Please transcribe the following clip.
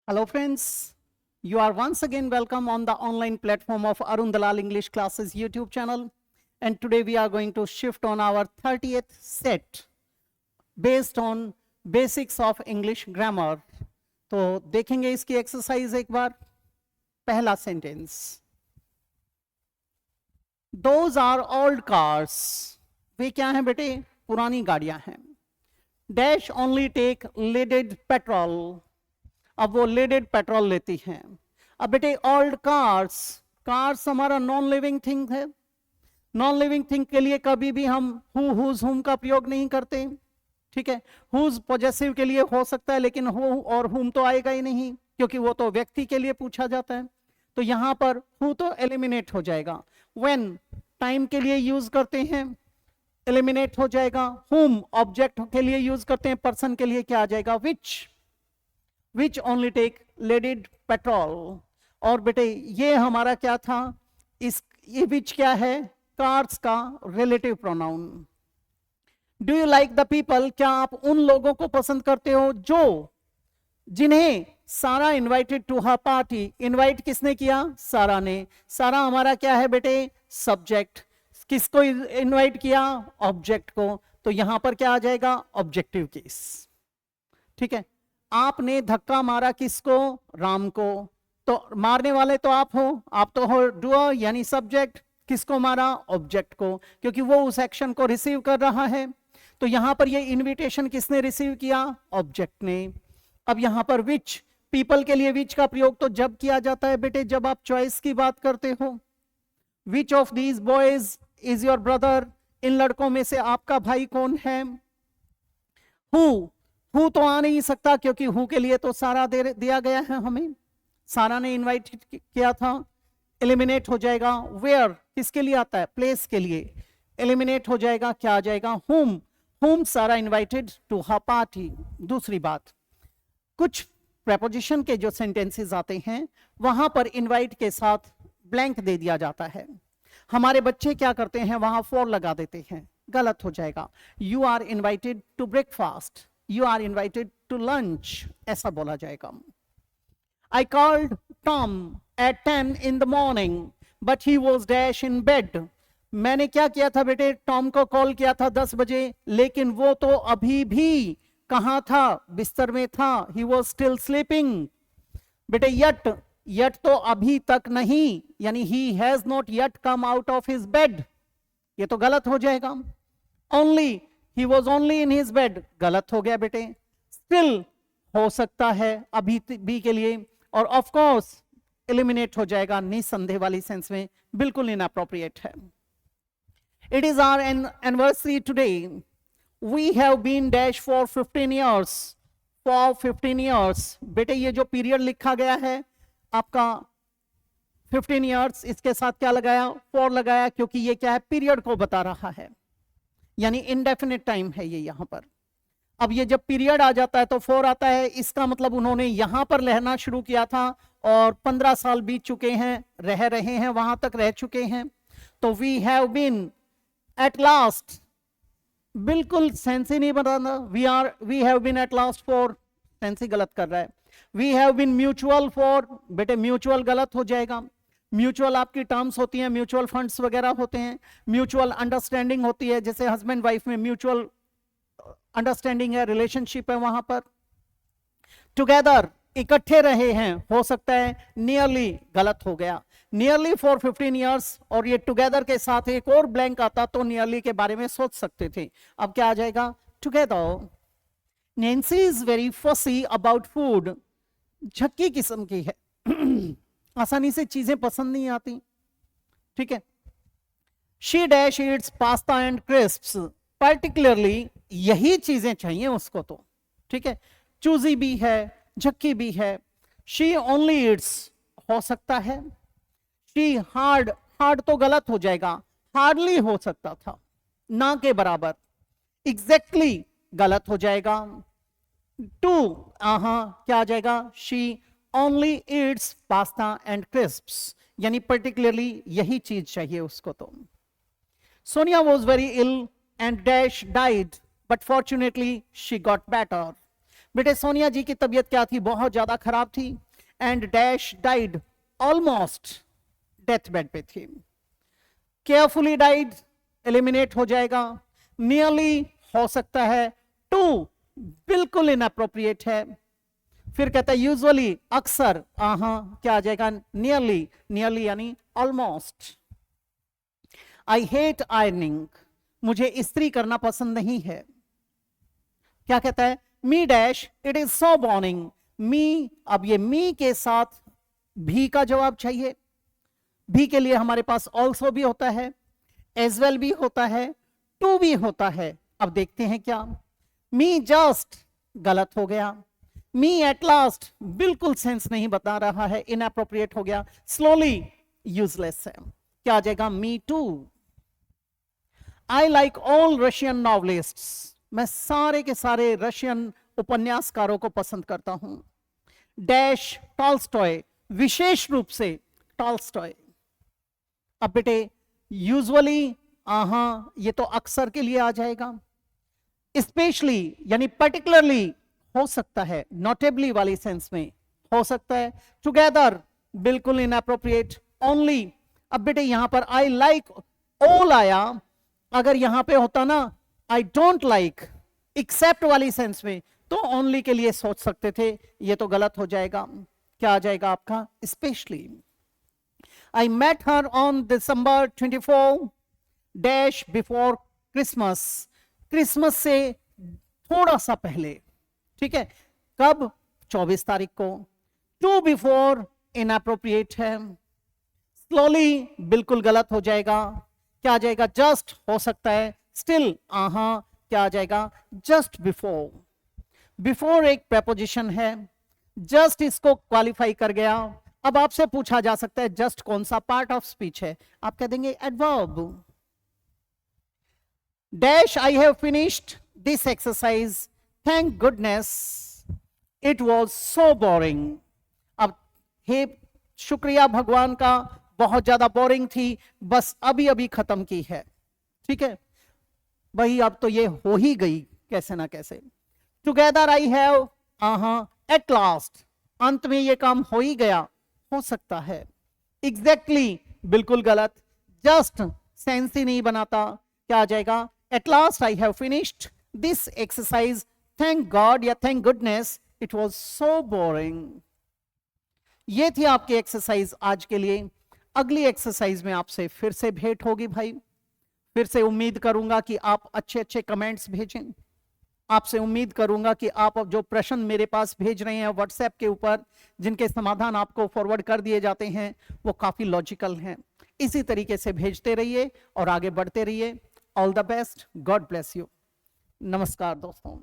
Hello friends, you are once again welcome on the online platform of Arun Dalal English Classes YouTube channel, and today we are going to shift on our 30th set based on basics of English grammar. तो देखेंगे इसकी exercise एक बार. पहला sentence, Those are old cars. वे क्या हैं बेटे? पुरानी गाड़ियां हैं. Dash only take leaded petrol. अब वो लेडेड पेट्रोल लेती हैं. अब बेटे ओल्ड कार्स, कार्स हमारा नॉन लिविंग थिंग है. नॉन लिविंग थिंग के लिए कभी भी हम हु, हुज, हुम का प्रयोग नहीं करते. ठीक है, हुज पॉजेसिव के लिए हो सकता है, लेकिन हु और हुम तो आएगा ही नहीं, क्योंकि वो तो व्यक्ति के लिए पूछा जाता है. तो यहां पर हु तो एलिमिनेट हो जाएगा. व्हेन टाइम के लिए यूज करते हैं, एलिमिनेट हो जाएगा. हुम ऑब्जेक्ट के लिए यूज करते हैं, पर्सन के लिए क्या आ जाएगा? Which only take leaded petrol. और बेटे ये हमारा क्या था? ये विच क्या है? कार्स का relative pronoun. Do you like the people? क्या आप उन लोगों को पसंद करते हो जिन्हें Sara invited to her party. Invite किसने किया? सारा ने. सारा हमारा क्या है बेटे? सब्जेक्ट. किसको इनवाइट किया? ऑब्जेक्ट को. तो यहां पर क्या आ जाएगा? Objective case. ठीक है, आपने धक्का मारा किसको? राम को. तो मारने वाले तो आप तो हो डूअर यानी सब्जेक्ट. किसको मारा? ऑब्जेक्ट को, क्योंकि वो उस एक्शन को रिसीव कर रहा है. तो यहां पर ये इनविटेशन किसने रिसीव किया? ऑब्जेक्ट ने. अब यहां पर विच, पीपल के लिए विच का प्रयोग तो जब किया जाता है बेटे जब आप चॉइस की बात करते हो. Which of these boys is your brother? इन लड़कों में से आपका भाई कौन है? हु तो आ नहीं सकता, क्योंकि हु के लिए तो सारा दिया गया है हमें. सारा ने इनवाइट किया था. एलिमिनेट हो जाएगा. वेयर किसके लिए आता है? प्लेस के लिए. एलिमिनेट हो जाएगा. क्या आ जाएगा? हुम सारा इनवाइटेड टू हर पार्टी. दूसरी बात, कुछ प्रेपोजिशन के जो सेंटेंसेस आते हैं वहां पर इनवाइट के साथ ब्लैंक दे दिया जाता है. हमारे बच्चे क्या करते हैं? वहां फॉर लगा देते हैं. गलत हो जाएगा. You are invited to breakfast. You are invited to lunch. ऐसा बोला जाएगा. I called Tom at 10 in the morning, but he was dash in bed. मैंने क्या किया था बेटे? टॉम को कॉल किया था 10 बजे, लेकिन वो तो अभी भी कहां था? बिस्तर में था. He was still sleeping. बेटे yet तो अभी तक नहीं, यानी he has not yet come out of his bed. ये तो गलत हो जाएगा. Only He was only in his bed. गलत हो गया बेटे. Still हो सकता है अभी भी के लिए. और of course eliminate हो जाएगा निसंदेह वाली सेंस में. बिल्कुल inappropriate है. It is our anniversary today. We have been dash for 15 years. For 15 years. बेटे ये जो पीरियड लिखा गया है आपका 15 years, इसके साथ क्या लगाया? for लगाया, क्योंकि ये क्या है? पीरियड को बता रहा है, यानी इनडेफिनेट टाइम है ये यहां पर. अब ये जब पीरियड आ जाता है तो फोर आता है. इसका मतलब उन्होंने यहां पर रहना शुरू किया था और 15 साल बीत चुके हैं, रह रहे हैं, वहां तक रह चुके हैं. तो we have been at last, बिल्कुल सेंस ही नहीं बताना. We have been at last for, sense ही गलत कर रहा है. We have been mutual for, बेटे म्यूचुअल गलत हो जाएगा. म्यूचुअल आपकी टर्म्स होती हैं, म्यूचुअल फंड्स वगैरह होते हैं. म्यूचुअल अंडरस्टैंडिंग होती है, जैसे हस्बैंड वाइफ में म्यूचुअल अंडरस्टैंडिंग है, रिलेशनशिप है वहां पर. टुगेदर इकट्ठे रहे हैं, हो सकता है. नियरली गलत हो गया. नियरली फॉर 15 years, और ये टुगेदर के साथ एक और ब्लैंक आता तो नियरली के बारे में सोच सकते थे. अब क्या आ जाएगा? टुगेदर. नैन्सी इज वेरी फसी अबाउट फूड. झक्की किस्म की है, आसानी से चीजें पसंद नहीं आती. ठीक है. She dash Yeats pasta and crisps. Particularly यही चीजें चाहिए उसको तो. ठीक है, चूजी भी है, झक्की भी है. शी ओनली ईट्स हो सकता है. शी हार्ड तो गलत हो जाएगा. हार्डली हो सकता था, ना के बराबर. एग्जैक्टली गलत हो जाएगा. टू क्या आ जाएगा? She only eats pasta and crisps, यानी particularly यही चीज चाहिए उसको तो. Sonia was very ill and dash died, but fortunately she got better. बेटे सोनिया जी की तबीयत क्या थी, बहुत ज्यादा खराब थी, and dash died, almost death bed पे थी। केयरफुली डाइड एलिमिनेट हो जाएगा, नियरली हो सकता है, टू बिल्कुल इनअप्रोप्रिएट है। फिर कहता है यूजुअली, अक्सर, क्या आ जाएगा, नियरली, नियरली यानी ऑलमोस्ट। आई हेट आयरनिंग, मुझे इस्त्री करना पसंद नहीं है। क्या कहता है, me dash it is so boring, me, अब ये मी के साथ भी का जवाब चाहिए। भी के लिए हमारे पास ऑल्सो भी होता है, एज वेल भी होता है, टू भी होता है। अब देखते हैं क्या, मी जस्ट गलत हो गया, मी एट लास्ट बिल्कुल सेंस नहीं बता रहा है, इनअप्रोप्रिएट हो गया, स्लोली यूजलेस है। क्या आ जाएगा, me too. I like all Russian novelists, मैं सारे के सारे रशियन उपन्यासकारों को पसंद करता हूं। डैश टॉल्स्टॉय, विशेष रूप से टॉल्स्टॉय। अब बेटे यूजुअली, ये तो अक्सर के लिए आ जाएगा, स्पेशली यानी पर्टिकुलरली हो सकता है, नोटेबली वाली सेंस में हो सकता है, टुगेदर बिल्कुल इनअप्रोप्रिएट, ओनली। अब बेटे यहां पर आई लाइक ऑल आया, अगर यहां पे होता ना आई डोंट लाइक एक्सेप्ट वाली सेंस में, तो ओनली के लिए सोच सकते थे, ये तो गलत हो जाएगा। क्या आ जाएगा आपका, specially. I met her on December 24 dash before Christmas, Christmas से थोड़ा सा पहले, ठीक है, कब, 24 तारीख को। टू बिफोर इनअप्रोप्रिएट है, स्लोली बिल्कुल गलत हो जाएगा। क्या आ जाएगा, जस्ट हो सकता है, स्टिल, क्या आ जाएगा, जस्ट बिफोर। बिफोर एक प्रेपोजिशन है, जस्ट इसको क्वालिफाई कर गया। अब आपसे पूछा जा सकता है जस्ट कौन सा पार्ट ऑफ स्पीच है, आप कह देंगे adverb. Dash I have finished this exercise, thank goodness it was so boring. अब हे शुक्रिया भगवान का, बहुत ज्यादा बोरिंग थी, बस अभी अभी खत्म की है, ठीक है भाई, अब तो ये हो ही गई कैसे ना कैसे। Together I have, at last, अंत में ये काम हो ही गया, हो सकता है। एग्जैक्टली बिल्कुल गलत, जस्ट सेंस ही नहीं बनाता। क्या आ जाएगा, at last I have finished this exercise, thank God या thank goodness it was so boring. ये थी आपकी एक्सरसाइज आज के लिए। अगली एक्सरसाइज में आपसे फिर से भेंट होगी भाई, फिर से उम्मीद करूंगा कि आप अच्छे अच्छे कमेंट्स भेजें। आपसे उम्मीद करूंगा कि आप जो प्रश्न मेरे पास भेज रहे हैं व्हाट्सएप के ऊपर, जिनके समाधान आपको फॉरवर्ड कर दिए जाते हैं, वो काफी लॉजिकल हैं। इसी तरीके से भेजते रहिए और आगे बढ़ते रहिए। All the best, God bless you. नमस्कार दोस्तों।